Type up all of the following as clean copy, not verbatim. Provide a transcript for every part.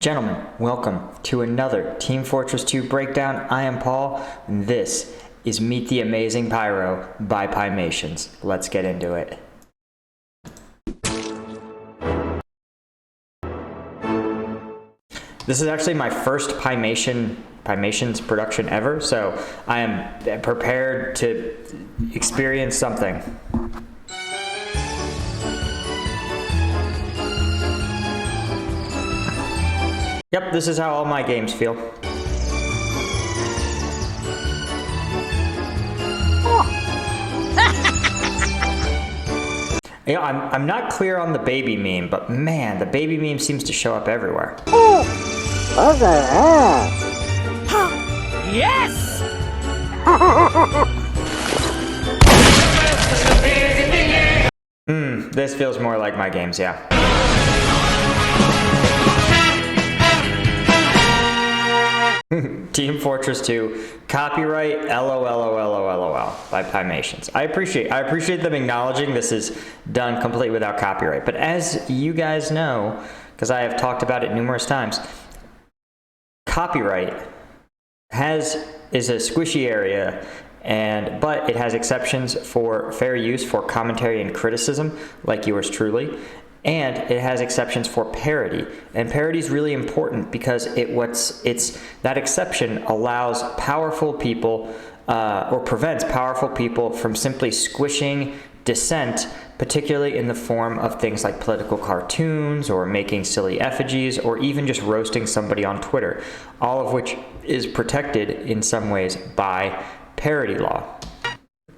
Gentlemen, welcome to another Team Fortress 2 breakdown. I am Paul, and this is Meet the Amazing Pyro by Pyemations. Let's get into it. This is actually my first Pyemations production ever, so I am prepared to experience something. Yep, this is how all my games feel. You know, I'm not clear on the baby meme, but man, the baby meme seems to show up everywhere. Yes! This feels more like my games, yeah. Team Fortress 2, copyright LOL by Pyemations. I appreciate them acknowledging this is done completely without copyright. But as you guys know, because I have talked about it numerous times, copyright is a squishy area, but it has exceptions for fair use for commentary and criticism, like yours truly. And it has exceptions for parody, and parody is really important because that exception allows powerful people or prevents powerful people from simply squishing dissent, particularly in the form of things like political cartoons or making silly effigies or even just roasting somebody on Twitter, all of which is protected in some ways by parody law.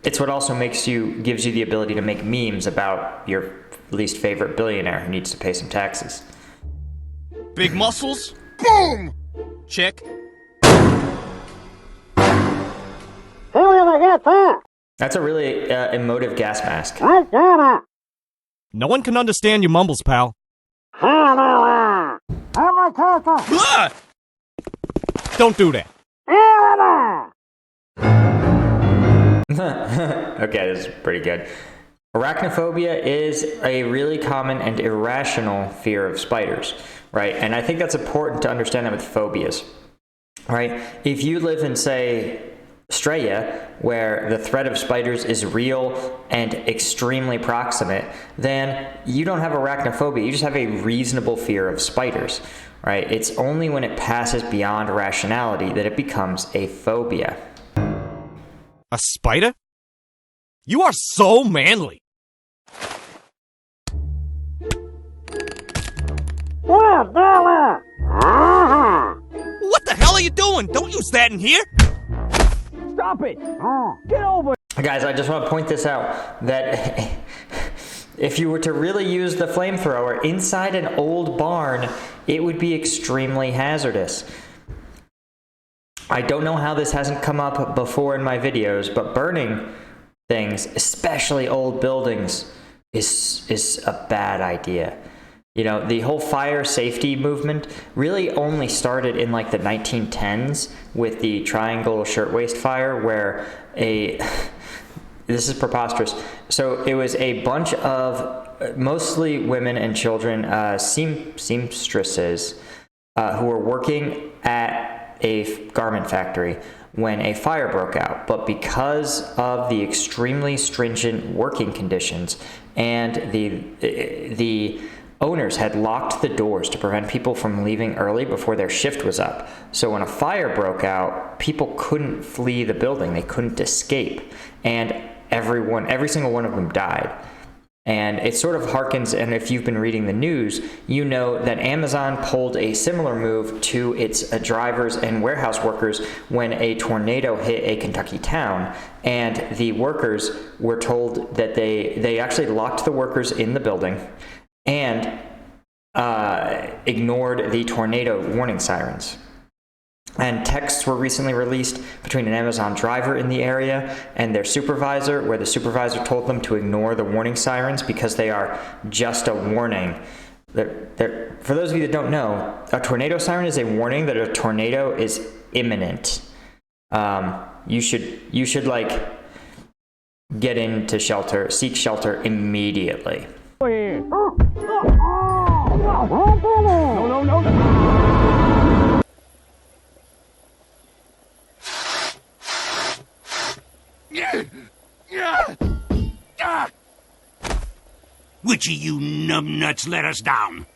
It's what also gives you the ability to make memes about your least favorite billionaire who needs to pay some taxes. Big muscles? Boom! Check. That's a really emotive gas mask. No one can understand your mumbles, pal. Don't do that. Okay, this is pretty good. Arachnophobia is a really common and irrational fear of spiders, right? And I think that's important to understand that with phobias, right? If you live in, say, Australia, where the threat of spiders is real and extremely proximate, then you don't have arachnophobia, you just have a reasonable fear of spiders, right? It's only when it passes beyond rationality that it becomes a phobia. A spider? You are so manly. What the hell are you doing? Don't use that in here. Stop it. Get over it. Guys, I just want to point this out, that if you were to really use the flamethrower inside an old barn, it would be extremely hazardous. I don't know how this hasn't come up before in my videos, but burning things, especially old buildings, is a bad idea. You know, the whole fire safety movement really only started in like the 1910s with the Triangle Shirtwaist Fire, where this is preposterous. So it was a bunch of mostly women and children, seamstresses, who were working at a garment factory when a fire broke out. But because of the extremely stringent working conditions and the owners had locked the doors to prevent people from leaving early before their shift was up. So when a fire broke out, people couldn't flee the building. They couldn't escape. And every single one of them died. And it sort of harkens, and if you've been reading the news, you know that Amazon pulled a similar move to its drivers and warehouse workers when a tornado hit a Kentucky town. And the workers were told that they actually locked the workers in the building and ignored the tornado warning sirens. And texts were recently released between an Amazon driver in the area and their supervisor, where the supervisor told them to ignore the warning sirens because they are just a warning. For those of you that don't know, a tornado siren is a warning that a tornado is imminent. You should like get into shelter, seek shelter immediately. No. Which of you numbnuts let us down?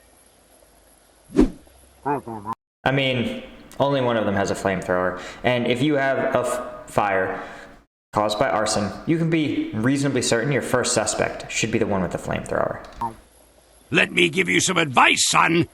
I mean, only one of them has a flamethrower. And if you have a fire caused by arson, you can be reasonably certain your first suspect should be the one with the flamethrower. Let me give you some advice, son.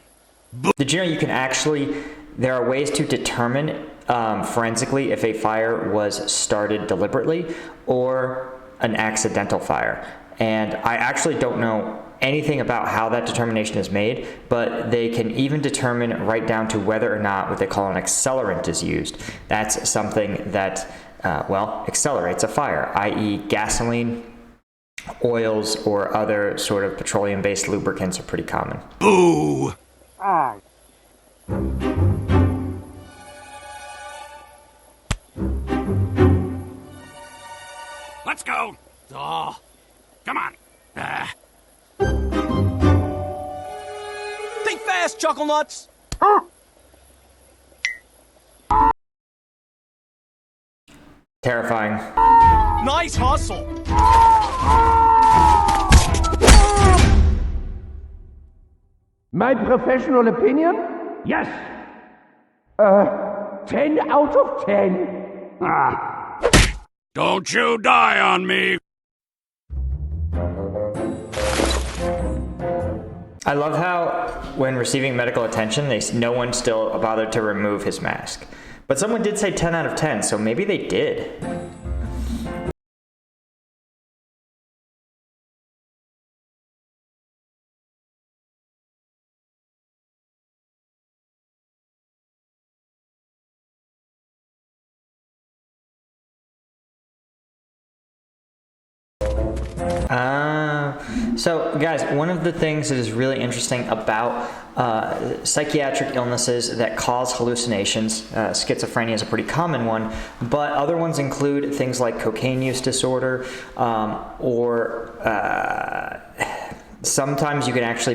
Did you know you can actually, there are ways to determine forensically if a fire was started deliberately or an accidental fire? And I actually don't know anything about how that determination is made, but they can even determine right down to whether or not what they call an accelerant is used. That's something that, accelerates a fire, i.e. gasoline, oils, or other sort of petroleum-based lubricants are pretty common. Boo! Let's go. Oh, come on. Think fast, Chuckle Nuts! Terrifying. Nice hustle! My professional opinion? Yes. 10 out of 10. Don't you die on me. I love how when receiving medical attention, no one still bothered to remove his mask. But someone did say 10 out of 10, so maybe they did. So guys, one of the things that is really interesting about psychiatric illnesses that cause hallucinations, schizophrenia is a pretty common one, but other ones include things like cocaine use disorder, or sometimes you can actually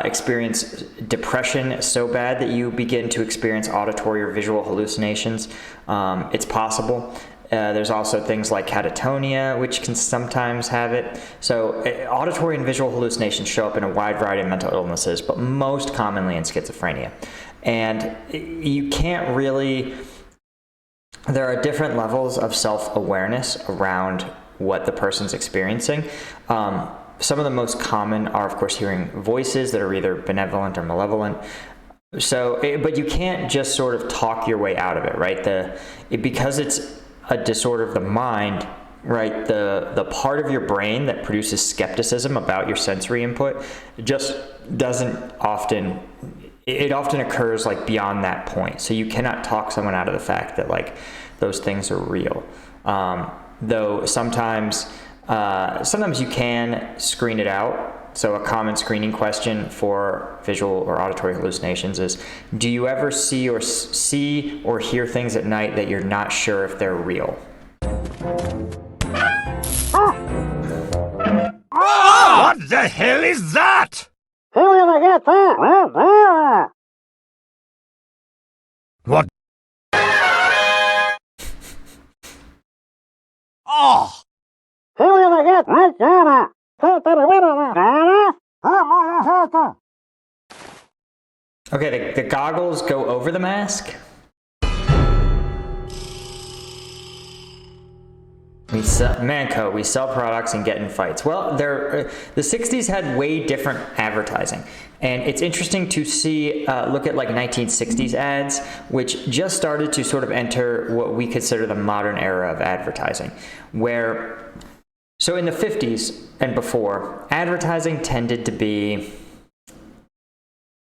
experience depression so bad that you begin to experience auditory or visual hallucinations. It's possible. There's also things like catatonia, which can sometimes have it. So auditory and visual hallucinations show up in a wide variety of mental illnesses, but most commonly in schizophrenia. And you can't really, there are different levels of self-awareness around what the person's experiencing. Some of the most common are, of course, hearing voices that are either benevolent or malevolent. So, but you can't just sort of talk your way out of it, right? Because it's a disorder of the mind, right? The part of your brain that produces skepticism about your sensory input just doesn't often, it often occurs like beyond that point. So you cannot talk someone out of the fact that like those things are real. Though sometimes you can screen it out. So a common screening question for visual or auditory hallucinations is, do you ever see or hear things at night that you're not sure if they're real? What the hell is that? What? Oh! Okay, the goggles go over the mask. We sell products and get in fights. Well, the 60s had way different advertising. And it's interesting to see, look at like 1960s ads, which just started to sort of enter what we consider the modern era of advertising, so in the 50s and before, advertising tended to be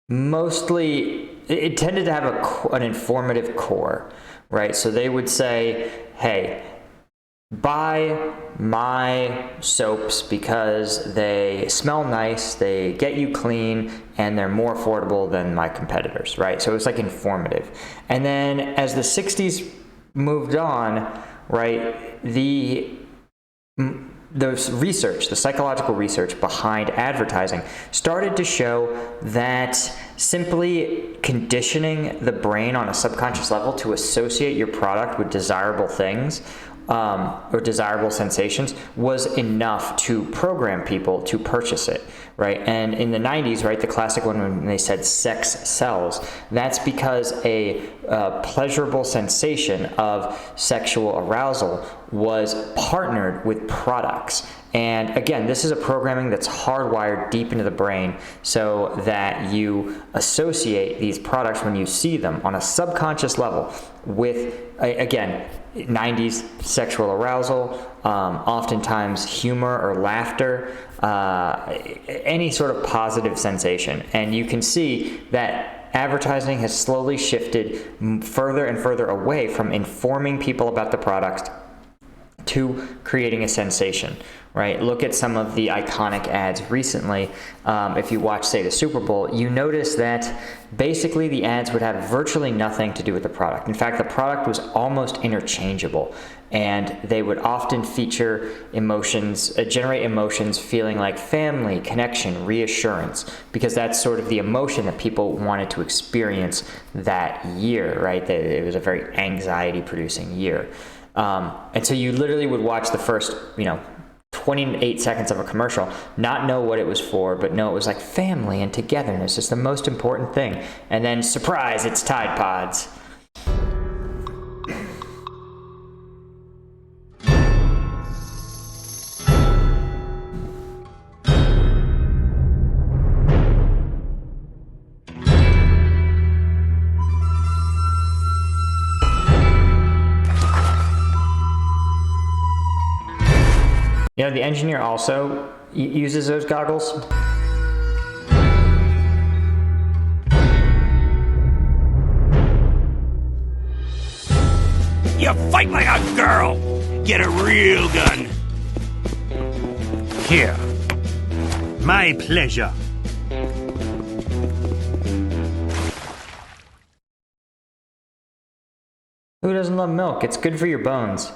mostly, it tended to have an informative core, right? So they would say, hey, buy my soaps because they smell nice, they get you clean, and they're more affordable than my competitors, right? So it was like informative. And then as the 60s moved on, right, the psychological research behind advertising started to show that simply conditioning the brain on a subconscious level to associate your product with desirable things or desirable sensations was enough to program people to purchase it, right? And in the 90s, right, the classic one when they said sex sells, that's because a pleasurable sensation of sexual arousal was partnered with products. And again, this is a programming that's hardwired deep into the brain so that you associate these products when you see them on a subconscious level with, again, 90s sexual arousal, oftentimes humor or laughter, any sort of positive sensation. And you can see that advertising has slowly shifted further and further away from informing people about the product to creating a sensation, right? Look at some of the iconic ads recently. If you watch, say, the Super Bowl, you notice that basically the ads would have virtually nothing to do with the product. In fact, the product was almost interchangeable, and they would often feature emotions, generate emotions feeling like family, connection, reassurance, because that's sort of the emotion that people wanted to experience that year, right? It was a very anxiety-producing year. And so you literally would watch the first, 28 seconds of a commercial, not know what it was for, but know it was like family and togetherness is the most important thing. And then, surprise, it's Tide Pods. The engineer also uses those goggles. You fight like a girl. Get a real gun. Here. My pleasure. Who doesn't love milk? It's good for your bones.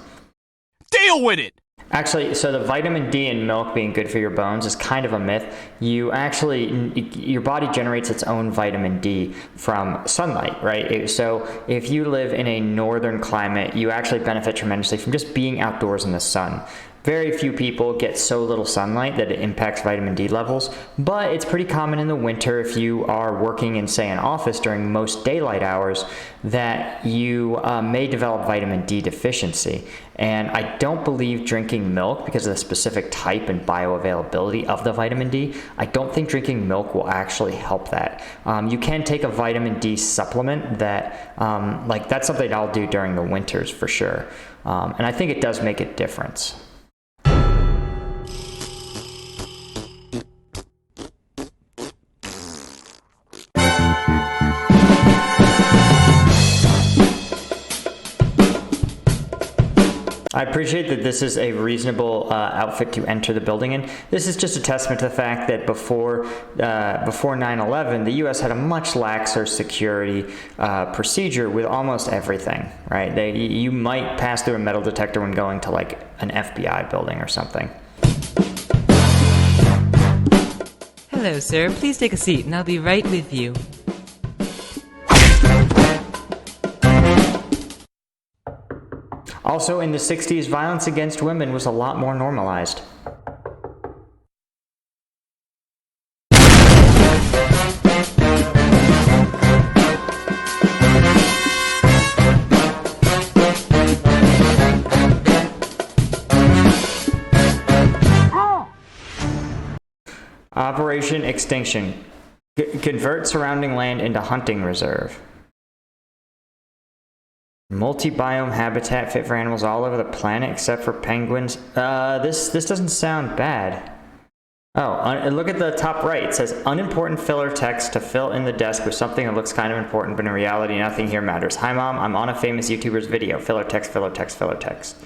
Deal with it! Actually, so the vitamin D in milk being good for your bones is kind of a myth. Your body generates its own vitamin D from sunlight, right? So if you live in a northern climate, you actually benefit tremendously from just being outdoors in the sun. Very few people get so little sunlight that it impacts vitamin D levels, but it's pretty common in the winter if you are working in, say, an office during most daylight hours that you may develop vitamin D deficiency. And I don't believe drinking milk, because of the specific type and bioavailability of the vitamin D, I don't think drinking milk will actually help that. You can take a vitamin D supplement that, that's something I'll do during the winters for sure. And I think it does make a difference. I appreciate that this is a reasonable outfit to enter the building in. This is just a testament to the fact that before 9/11, the U.S. had a much laxer security procedure with almost everything, right? You might pass through a metal detector when going to like an FBI building or something. Hello, sir. Please take a seat and I'll be right with you. Also, in the 60s, violence against women was a lot more normalized. Operation Extinction. Convert surrounding land into hunting reserve. Multi-biome habitat fit for animals all over the planet except for penguins. This doesn't sound bad. Oh, look at the top right. It says unimportant filler text to fill in the desk with something that looks kind of important, but in reality nothing here matters. Hi mom, I'm on a famous YouTuber's video. Filler text, filler text, filler text.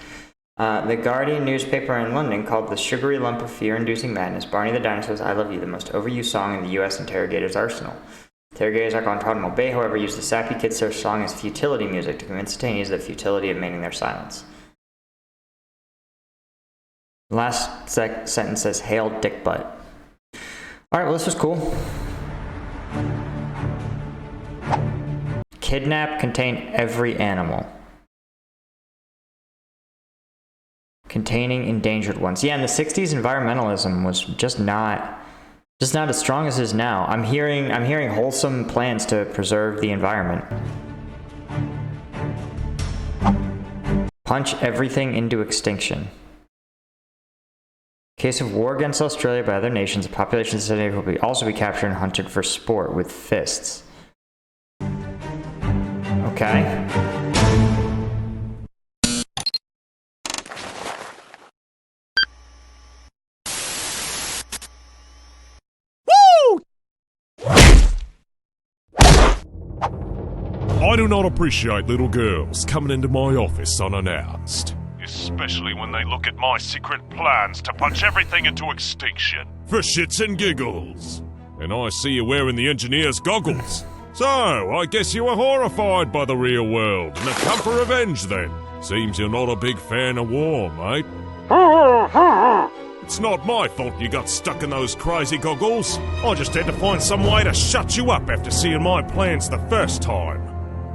The Guardian newspaper in London called the sugary lump of fear-inducing madness Barney the Dinosaur's I Love You the most overused song in the US interrogator's arsenal. Interrogators at Guantanamo Bay, however, use the sappy kid search song as futility music to convince detainees of the futility of maintaining their silence. The last sentence says, "Hail Dick Butt." Alright, well, this was cool. Kidnap, contain every animal. containing endangered ones. Yeah, in the 60s, environmentalism was just not as strong as it is now. I'm hearing wholesome plans to preserve the environment. Punch everything into extinction. In case of war against Australia by other nations, the population will also be captured and hunted for sport with fists. Okay. I do not appreciate little girls coming into my office unannounced. Especially when they look at my secret plans to punch everything into extinction. For shits and giggles. And I see you wearing the engineer's goggles. So, I guess you were horrified by the real world and have come for revenge then. Seems you're not a big fan of war, mate. It's not my fault you got stuck in those crazy goggles. I just had to find some way to shut you up after seeing my plans the first time.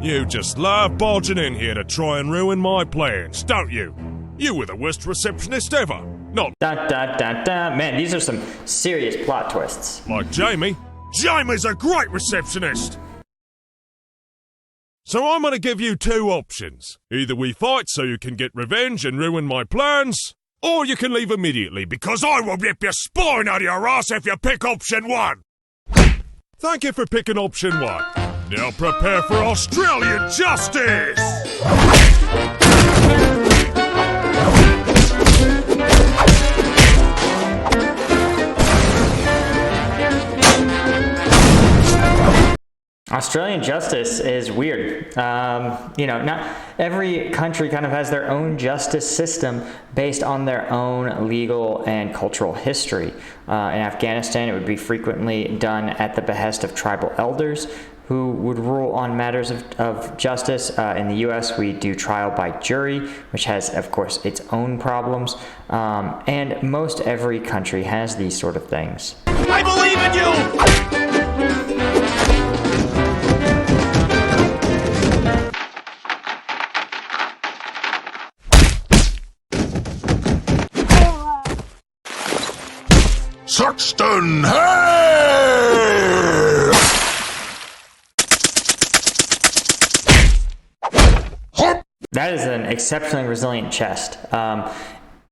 You just love barging in here to try and ruin my plans, don't you? You were the worst receptionist ever. Not Man, these are some serious plot twists. like Jamie. Jamie's a great receptionist! So I'm gonna give you two options. Either we fight so you can get revenge and ruin my plans, or you can leave immediately because I will rip your spine out of your ass if you pick option one. Thank you for picking option one. Now prepare for Australian justice! Australian justice is weird. You know, not every country kind of has their own justice system based on their own legal and cultural history. In Afghanistan, it would be frequently done at the behest of tribal elders who would rule on matters of justice. In the U.S., we do trial by jury, which has, of course, its own problems. And most every country has these sort of things. I believe in you! Suxton, hey! That is an exceptionally resilient chest.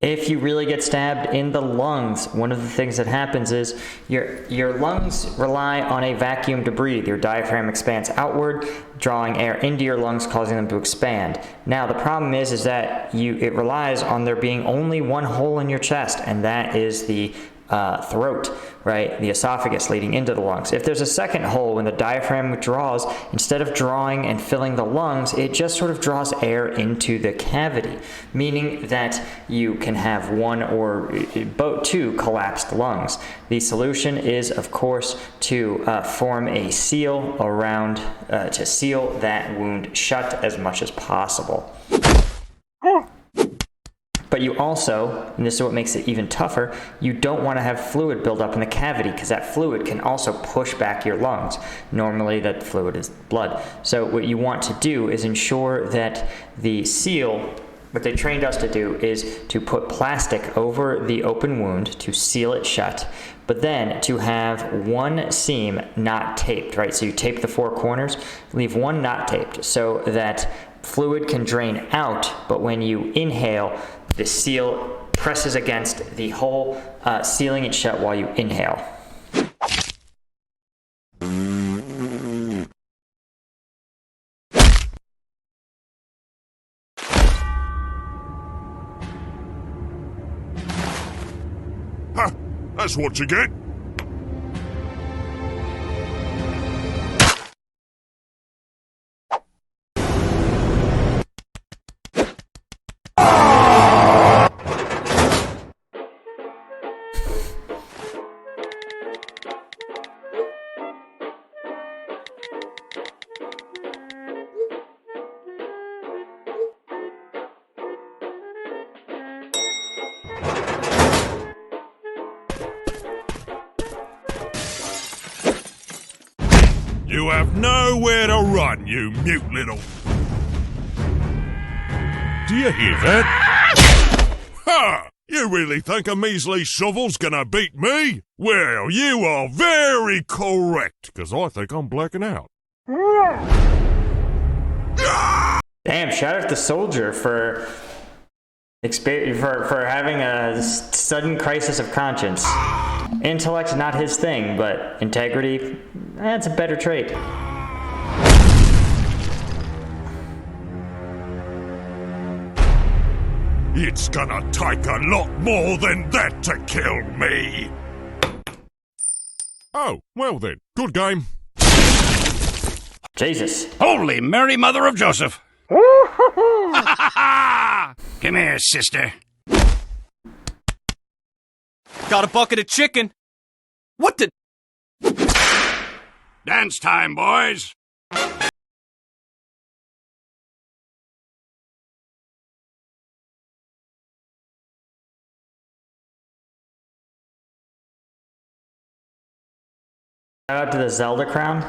If you really get stabbed in the lungs, one of the things that happens is your lungs rely on a vacuum to breathe. Your diaphragm expands outward, drawing air into your lungs, causing them to expand. Now, the problem is that it relies on there being only one hole in your chest, and that is the throat, right? The esophagus leading into the lungs. If there's a second hole when the diaphragm withdraws, instead of drawing and filling the lungs, it just sort of draws air into the cavity, meaning that you can have one or two collapsed lungs. The solution is, of course, to form a seal around, to seal that wound shut as much as possible. But you also, and this is what makes it even tougher, you don't want to have fluid build up in the cavity because that fluid can also push back your lungs. Normally that fluid is blood. So what you want to do is ensure that the seal, what they trained us to do is to put plastic over the open wound to seal it shut, but then to have one seam not taped, right? So you tape the four corners, leave one not taped so that fluid can drain out, but when you inhale, the seal presses against the hole, sealing it shut while you inhale. Ha! That's what you get. You have nowhere to run, you mute little... Do you hear that? Ha! You really think a measly shovel's gonna beat me? Well, you are very correct, because I think I'm blacking out. Damn, shout out to Soldier for having a sudden crisis of conscience. Intellect's not his thing, but integrity, that's a better trait. It's gonna take a lot more than that to kill me. Oh, well then, good game. Jesus. Holy Mary, Mother of Joseph! Come here, sister. Got a bucket of chicken. What the? Dance time, boys. Shout out to the Zelda crown.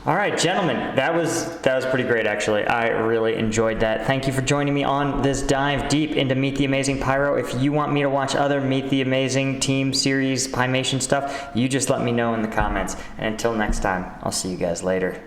All right, gentlemen, that was pretty great, actually. I really enjoyed that. Thank you for joining me on this dive deep into Meet the Amazing Pyro. If you want me to watch other Meet the Amazing team series, Pyemation stuff, you just let me know in the comments. And until next time, I'll see you guys later.